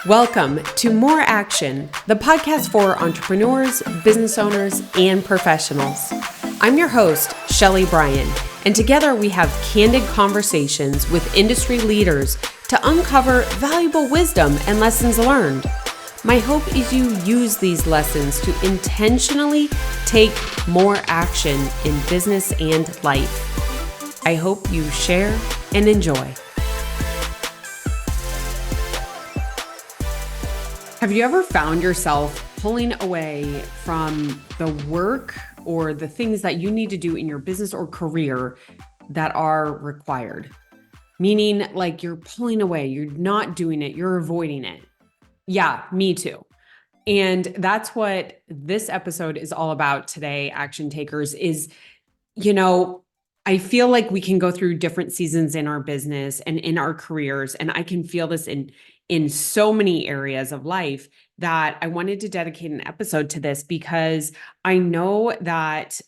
Welcome to More Action, the podcast for entrepreneurs, business owners, and professionals. I'm your host, Sheley Brien, and together we have candid conversations with industry leaders to uncover valuable wisdom and lessons learned. My hope is you use these lessons to intentionally take more action in business and life. I hope you share and enjoy. Have you ever found yourself pulling away from the work or the things that you need to do in your business or career that are required? Meaning like you're pulling away, you're not doing it, you're avoiding it. Yeah, me too. And that's what this episode is all about today, Action Takers, is, I feel like we can go through different seasons in our business and in our careers. And I can feel this in so many areas of life that I wanted to dedicate an episode to this because I know that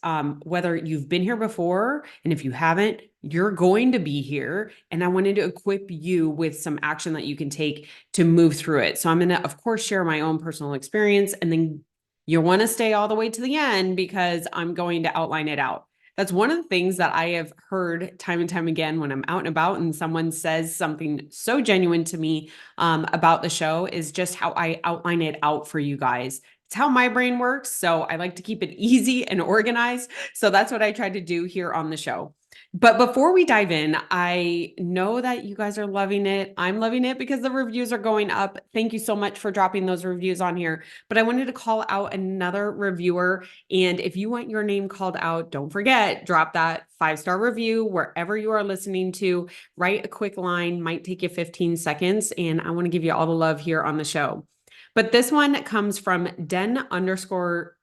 whether you've been here before, and if you haven't, you're going to be here. And I wanted to equip you with some action that you can take to move through it. So I'm going to, of course, share my own personal experience, and then you'll want to stay all the way to the end because I'm going to outline it out. That's one of the things that I have heard time and time again when I'm out and about and someone says something so genuine to me about the show is just how I outline it out for you guys. It's how my brain works. So I like to keep it easy and organized. So that's what I try to do here on the show. But before we dive in, I know that you guys are loving it. I'm loving it because the reviews are going up. Thank you so much for dropping those reviews on here. But I wanted to call out another reviewer. And if you want your name called out, don't forget, drop that 5-star review wherever you are listening to. Write a quick line, might take you 15 seconds. And I want to give you all the love here on the show. But this one comes from Den_Hurt,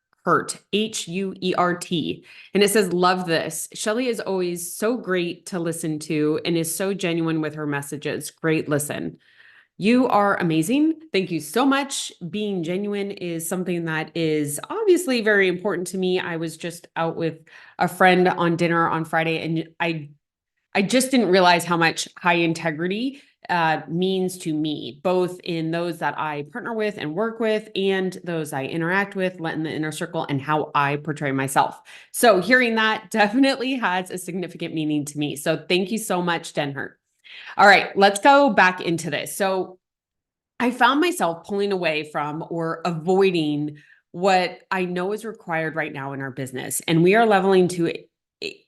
H-U-E-R-T. And it says, love this. Sheley is always so great to listen to and is so genuine with her messages. Great listen. You are amazing. Thank you so much. Being genuine is something that is obviously very important to me. I was just out with a friend on dinner on Friday, and I just didn't realize how much high integrity means to me, both in those that I partner with and work with and those I interact with, let in the inner circle, and how I portray myself. So hearing that definitely has a significant meaning to me. So thank you so much, Den_Hurt. All right, let's go back into this. So I found myself pulling away from or avoiding what I know is required right now in our business. And we are leveling to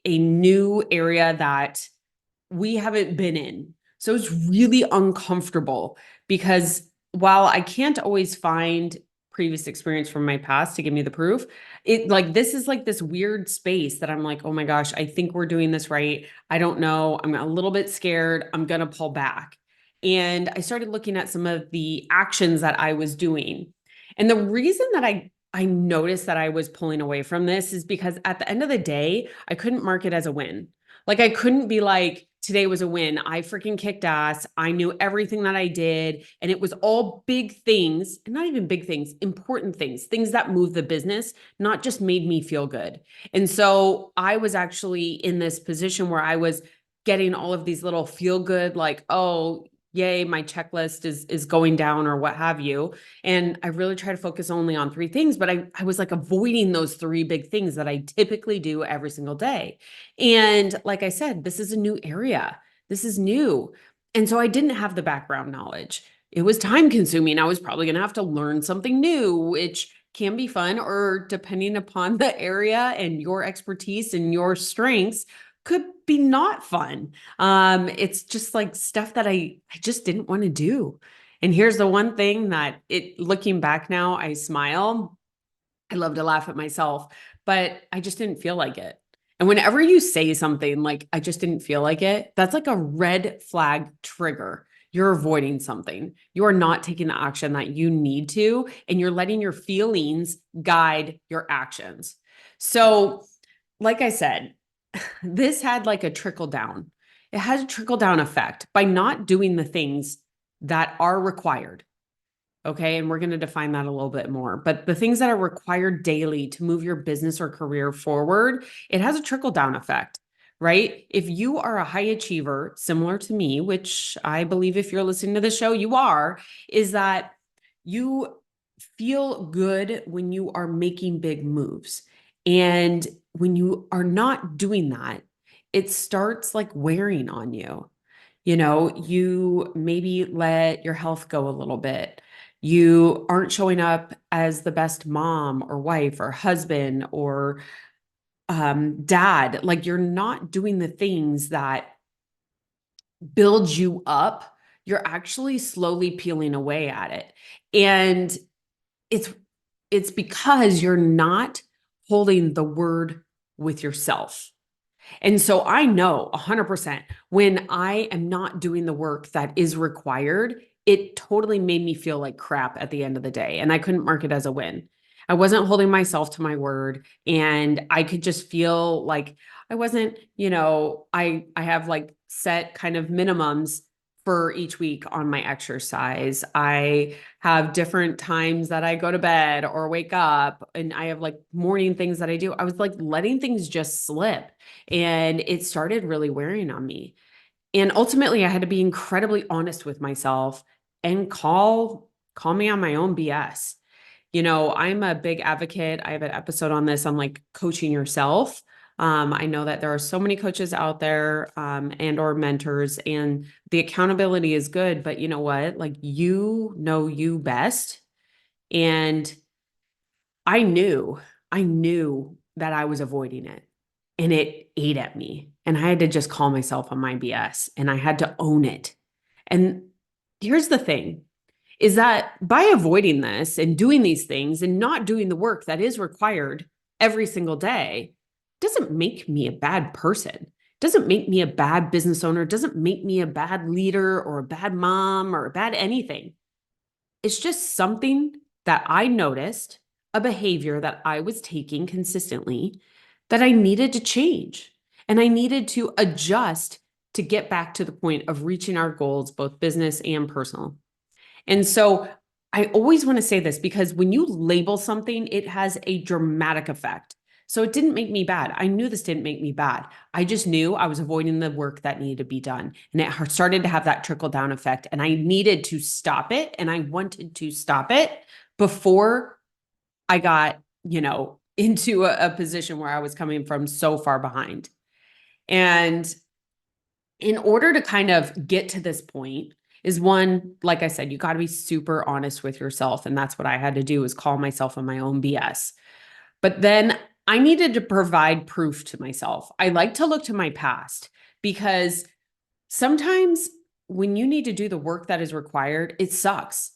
a new area that we haven't been in. So it's really uncomfortable because while I can't always find previous experience from my past to give me the proof, this is like this weird space that I'm like, oh my gosh, I think we're doing this right. I don't know. I'm a little bit scared. I'm going to pull back. And I started looking at some of the actions that I was doing. And the reason that I noticed that I was pulling away from this is because at the end of the day, I couldn't mark it as a win. Like I couldn't be like, today was a win. I freaking kicked ass. I knew everything that I did. And it was all big things, and not even big things, important things that move the business, not just made me feel good. And so I was actually in this position where I was getting all of these little feel good, like, oh, yay, my checklist is going down or what have you. And I really try to focus only on 3 things, but I was like avoiding those 3 big things that I typically do every single day. And like I said, this is a new area. This is new. And so I didn't have the background knowledge. It was time consuming. I was probably going to have to learn something new, which can be fun, or depending upon the area and your expertise and your strengths, could be not fun. It's just like stuff that I just didn't want to do. And here's the one thing that looking back now, I smile. I love to laugh at myself, but I just didn't feel like it. And whenever you say something like, I just didn't feel like it, that's like a red flag trigger. You're avoiding something. You are not taking the action that you need to, and you're letting your feelings guide your actions. So, like I said, this had like a trickle down. It has a trickle down effect by not doing the things that are required. Okay. And we're going to define that a little bit more, but the things that are required daily to move your business or career forward, it has a trickle down effect, right? If you are a high achiever, similar to me, which I believe if you're listening to the show, you are, is that you feel good when you are making big moves. And when you are not doing that, it starts like wearing on you. You maybe let your health go a little bit. You aren't showing up as the best mom or wife or husband or dad. Like you're not doing the things that build you up. You're actually slowly peeling away at it. And it's it's because you're not holding the word with yourself. And so I know 100% when I am not doing the work that is required, it totally made me feel like crap at the end of the day. And I couldn't mark it as a win. I wasn't holding myself to my word. And I could just feel like I wasn't, I have like set kind of minimums for each week on my exercise. I have different times that I go to bed or wake up, and I have like morning things that I do. I was like letting things just slip, and it started really wearing on me. And ultimately I had to be incredibly honest with myself and call me on my own BS. I'm a big advocate. I have an episode on this on like coaching yourself. I know that there are so many coaches out there, and or mentors, and the accountability is good, but you know what? Like, you know you best. And I knew, I knew that I was avoiding it, and it ate at me. And I had to just call myself on my BS, and I had to own it. And here's the thing is that by avoiding this and doing these things and not doing the work that is required every single day doesn't make me a bad person. Doesn't make me a bad business owner, doesn't make me a bad leader or a bad mom or a bad anything. It's just something that I noticed, a behavior that I was taking consistently that I needed to change. And I needed to adjust to get back to the point of reaching our goals, both business and personal. And so I always want to say this because when you label something, it has a dramatic effect. So it didn't make me bad. I knew this didn't make me bad. I just knew I was avoiding the work that needed to be done. And it started to have that trickle down effect. And I needed to stop it. And I wanted to stop it before I got, into a position where I was coming from so far behind. And in order to kind of get to this point is one, like I said, you got to be super honest with yourself. And that's what I had to do, is call myself on my own BS. But then I needed to provide proof to myself. I like to look to my past, because sometimes when you need to do the work that is required, it sucks.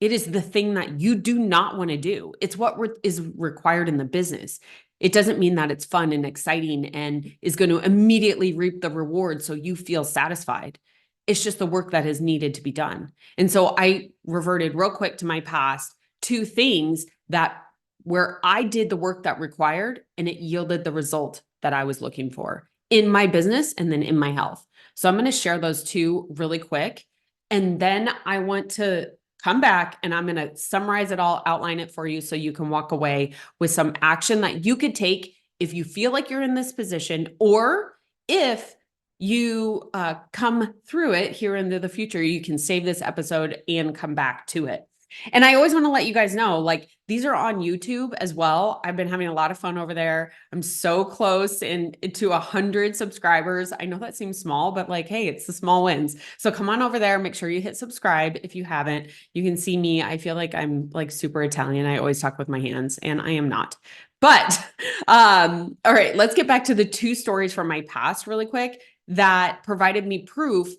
It is the thing that you do not want to do. It's what is required in the business. It doesn't mean that it's fun and exciting and is going to immediately reap the reward so you feel satisfied. It's just the work that is needed to be done. And so I reverted real quick to my past, to things that where I did the work that required and it yielded the result that I was looking for in my business and then in my health. So I'm going to share those two really quick. And then I want to come back and I'm going to summarize it all, outline it for you so you can walk away with some action that you could take if you feel like you're in this position, or if you come through it here into the future, you can save this episode and come back to it. And I always want to let you guys know, like, these are on YouTube as well. I've been having a lot of fun over there. I'm so close to 100 subscribers. I know that seems small, but like, hey, it's the small wins. So come on over there. Make sure you hit subscribe if you haven't. You can see me. I feel like I'm like super Italian. I always talk with my hands, and I am not. But all right, let's get back to the two stories from my past really quick that provided me proof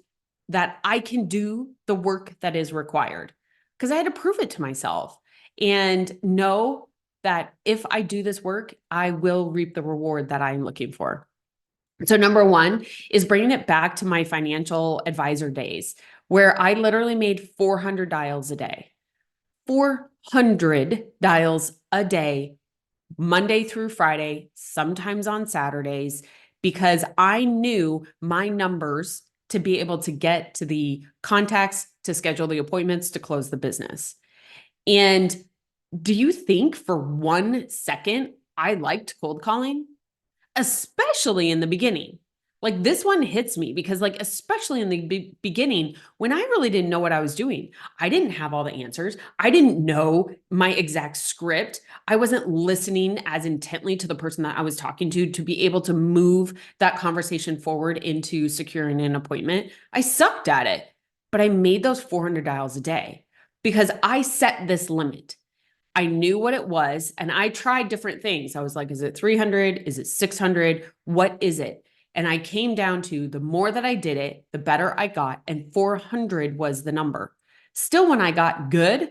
that I can do the work that is required, because I had to prove it to myself and know that if I do this work, I will reap the reward that I'm looking for. So number one is bringing it back to my financial advisor days, where I literally made 400 dials a day. 400 dials a day, Monday through Friday, sometimes on Saturdays, because I knew my numbers to be able to get to the contacts, to schedule the appointments, to close the business. And do you think for 1 second I liked cold calling? Especially in the beginning. Like this one hits me because like, especially in the beginning, when I really didn't know what I was doing, I didn't have all the answers. I didn't know my exact script. I wasn't listening as intently to the person that I was talking to be able to move that conversation forward into securing an appointment. I sucked at it, but I made those 400 dials a day because I set this limit. I knew what it was and I tried different things. I was like, is it 300? Is it 600? What is it? And I came down to the more that I did it, the better I got. And 400 was the number. Still, when I got good,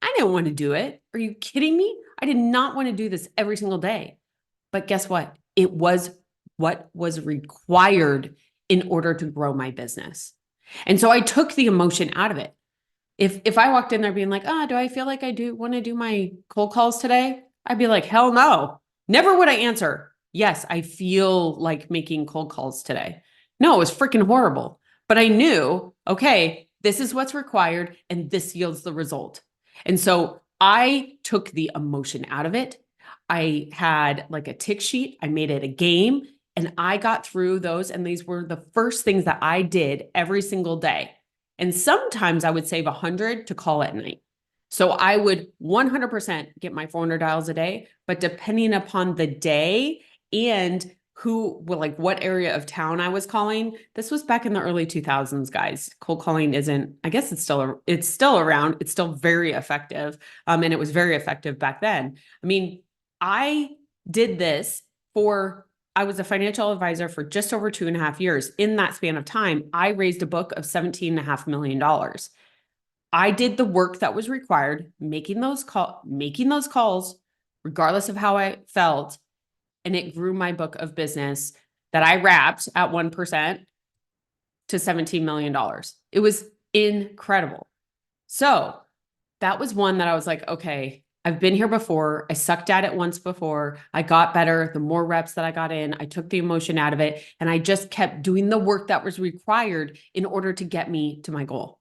I didn't want to do it. Are you kidding me? I did not want to do this every single day. But guess what? It was what was required in order to grow my business. And so I took the emotion out of it. If I walked in there being like, do I feel like I do want to do my cold calls today? I'd be like, hell no. Never would I answer. Yes, I feel like making cold calls today. No, it was freaking horrible. But I knew, okay, this is what's required and this yields the result. And so I took the emotion out of it. I had like a tick sheet. I made it a game and I got through those. And these were the first things that I did every single day. And sometimes I would save 100 to call at night. So I would 100% get my 400 dials a day, but depending upon the day and like what area of town I was calling, this was back in the early 2000s, guys. Cold calling isn't, I guess it's still around. It's still very effective. And it was very effective back then. I mean, I did this I was a financial advisor for just over 2.5 years. In that span of time, I raised a book of $17.5 million. I did the work that was required, making those calls, regardless of how I felt. And it grew my book of business that I wrapped at 1% to $17 million. It was incredible. So that was one that I was like, okay, I've been here before. I sucked at it once before. I got better. The more reps that I got in, I took the emotion out of it. And I just kept doing the work that was required in order to get me to my goal.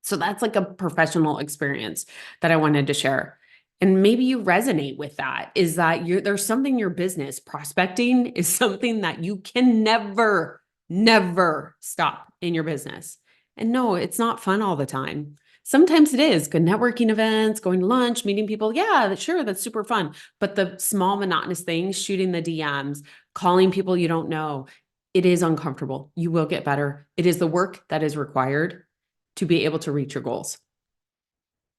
So that's like a professional experience that I wanted to share. And maybe you resonate with that, is that there's something in your business. Prospecting is something that you can never, never stop in your business. And no, it's not fun all the time. Sometimes it is good networking events, going to lunch, meeting people. Yeah, sure, that's super fun. But the small monotonous things, shooting the DMs, calling people you don't know, it is uncomfortable. You will get better. It is the work that is required to be able to reach your goals.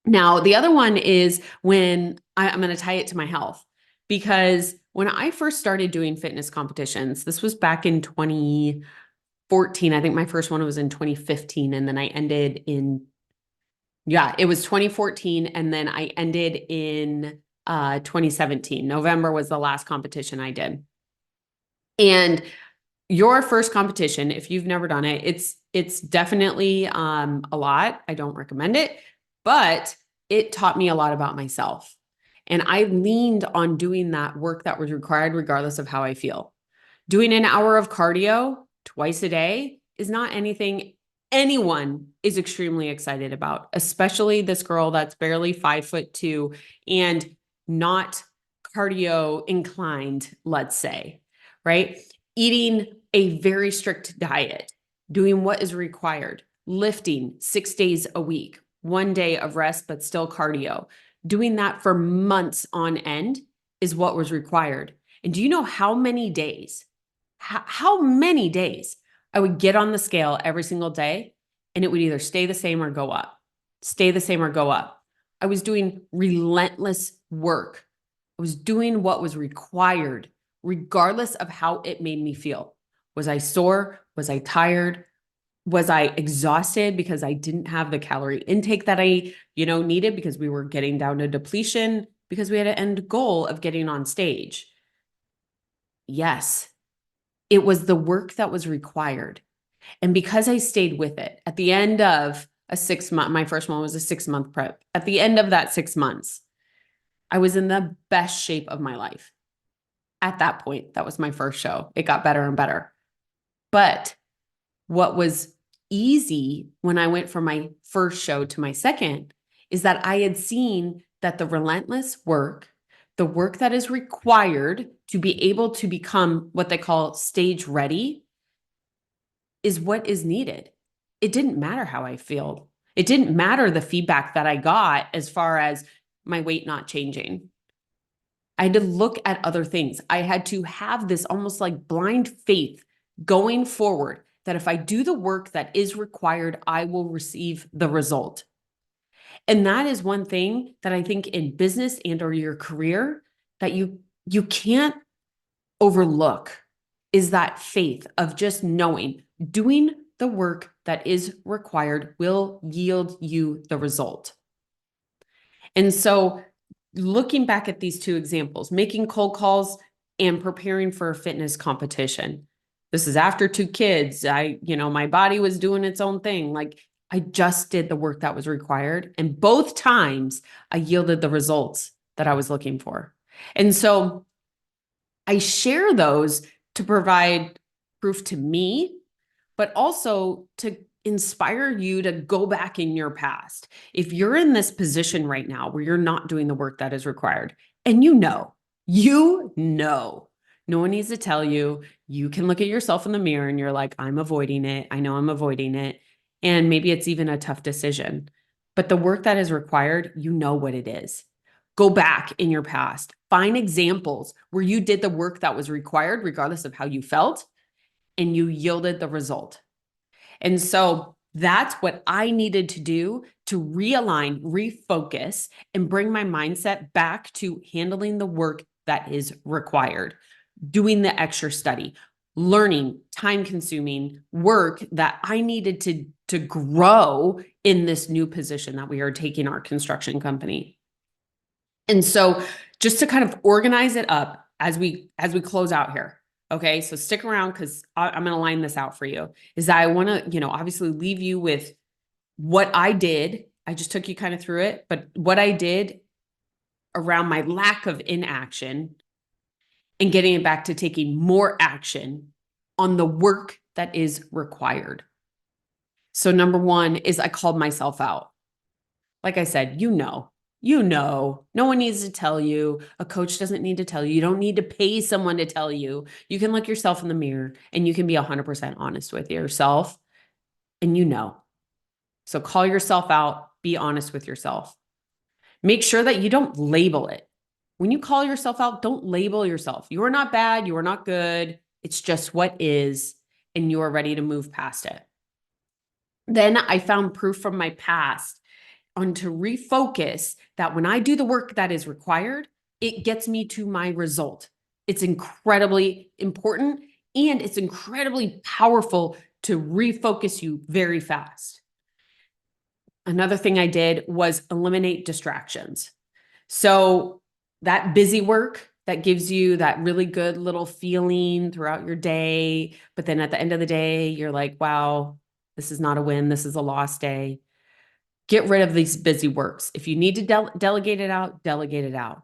Now, the other one is when I'm going to tie it to my health, because when I first started doing fitness competitions, this was back in 2014. I think my first one was in 2015. And then I ended it was 2014. And then I ended in 2017. November was the last competition I did. And your first competition, if you've never done it, it's definitely a lot. I don't recommend it, but it taught me a lot about myself. And I leaned on doing that work that was required, regardless of how I feel. Doing an hour of cardio twice a day is not anything anyone is extremely excited about, especially this girl that's barely 5'2" and not cardio inclined, let's say, right? Eating a very strict diet, doing what is required, lifting 6 days a week, 1 day of rest, but still cardio. Doing that for months on end is what was required. And do you know how many days, how many days I would get on the scale every single day and it would either stay the same or go up, stay the same or go up. I was doing relentless work. I was doing what was required, regardless of how it made me feel. Was I sore? Was I tired? Was I exhausted because I didn't have the calorie intake that I, needed because we were getting down to depletion because we had an end goal of getting on stage? Yes, it was the work that was required. And because I stayed with it at the end of a 6-month, my first one was a 6-month prep. At the end of that 6 months, I was in the best shape of my life. At that point, that was my first show. It got better and better. But what was easy when I went from my first show to my second is that I had seen that the relentless work, the work that is required to be able to become what they call stage ready is what is needed. It didn't matter how I feel. It didn't matter the feedback that I got as far as my weight not changing. I had to look at other things. I had to have this almost like blind faith going forward that if I do the work that is required, I will receive the result. And that is one thing that I think in business and or your career that you can't overlook is that faith of just knowing doing the work that is required will yield you the result. And so looking back at these two examples, making cold calls and preparing for a fitness competition. This is after two kids. My body was doing its own thing. Like I just did the work that was required. And both times I yielded the results that I was looking for. And so I share those to provide proof to me, but also to inspire you to go back in your past. If you're in this position right now where you're not doing the work that is required, and no one needs to tell you, you can look at yourself in the mirror and you're like, I'm avoiding it. I know I'm avoiding it. And maybe it's even a tough decision, but the work that is required, you know what it is. Go back in your past, find examples where you did the work that was required, regardless of how you felt, and you yielded the result. And so that's what I needed to do to realign, refocus, and bring my mindset back to handling the work that is required, doing the extra study, learning, time-consuming work that I needed to grow in this new position that we are taking our construction company. And so just to kind of organize it up as we close out here. Okay, so stick around because I'm going to line this out for you. Is that I want to, obviously leave you with what I did. I just took you kind of through it, but what I did around my lack of inaction and getting it back to taking more action on the work that is required. So number one is I called myself out. Like I said, no one needs to tell you. A coach doesn't need to tell you. You don't need to pay someone to tell you. You can look yourself in the mirror and you can be 100% honest with yourself and. So call yourself out, be honest with yourself. Make sure that you don't label it. When you call yourself out, don't label yourself. You are not bad. You are not good. It's just what is, and you are ready to move past it. Then I found proof from my past on to refocus that when I do the work that is required, it gets me to my result. It's incredibly important and it's incredibly powerful to refocus you very fast. Another thing I did was eliminate distractions. So that busy work that gives you that really good little feeling throughout your day, but then at the end of the day, you're like, wow, this is not a win. This is a lost day. Get rid of these busy works. If you need to delegate it out, delegate it out.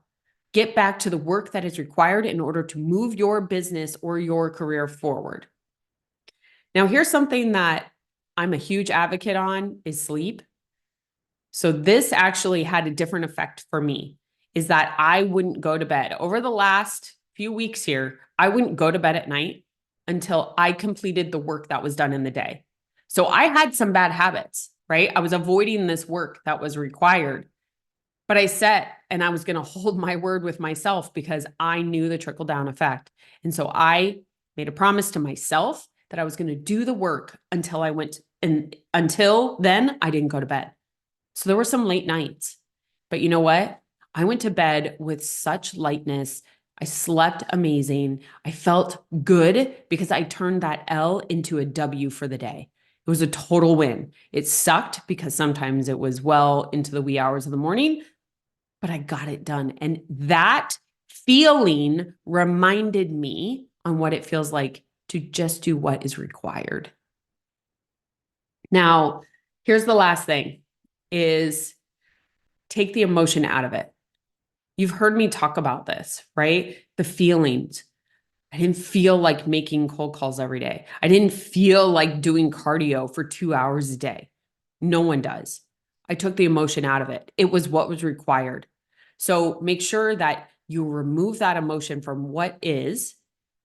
Get back to the work that is required in order to move your business or your career forward. Now, here's something that I'm a huge advocate on is sleep. So this actually had a different effect for me, is that I wouldn't go to bed. Over the last few weeks here, I wouldn't go to bed at night until I completed the work that was done in the day. So I had some bad habits, right? I was avoiding this work that was required, but I set and I was going to hold my word with myself because I knew the trickle down effect. And so I made a promise to myself that I was going to do the work until I went, and until then I didn't go to bed. So there were some late nights, but you know what? I went to bed with such lightness. I slept amazing. I felt good because I turned that L into a W for the day. It was a total win. It sucked because sometimes it was well into the wee hours of the morning, but I got it done. And that feeling reminded me on what it feels like to just do what is required. Now, here's the last thing is take the emotion out of it. You've heard me talk about this, right? The feelings. I didn't feel like making cold calls every day. I didn't feel like doing cardio for 2 hours a day. No one does. I took the emotion out of it. It was what was required. So make sure that You remove that emotion from what is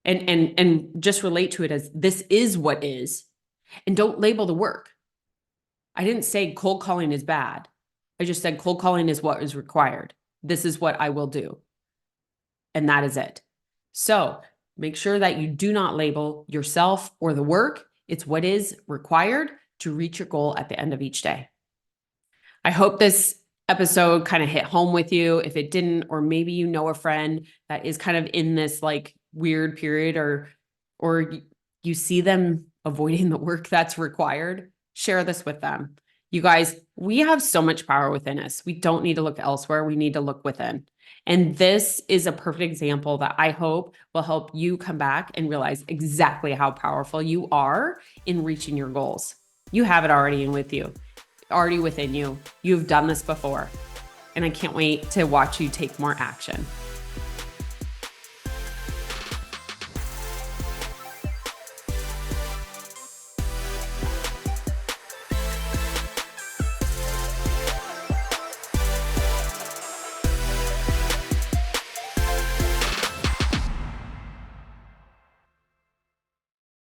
and just relate to it as this is what is, and don't label the work. I didn't say cold calling is bad. I just said cold calling is what is required. This is what I will do. And that is it. So make sure that you do not label yourself or the work. It's what is required to reach your goal at the end of each day. I hope this episode kind of hit home with you. If it didn't, or maybe you know a friend that is kind of in this like weird period, or you see them avoiding the work that's required, share this with them. You guys, we have so much power within us. We don't need to look elsewhere. We need to look within. And this is a perfect example that I hope will help you come back and realize exactly how powerful you are in reaching your goals. You have it already within you. You've done this before. And I can't wait to watch you take more action.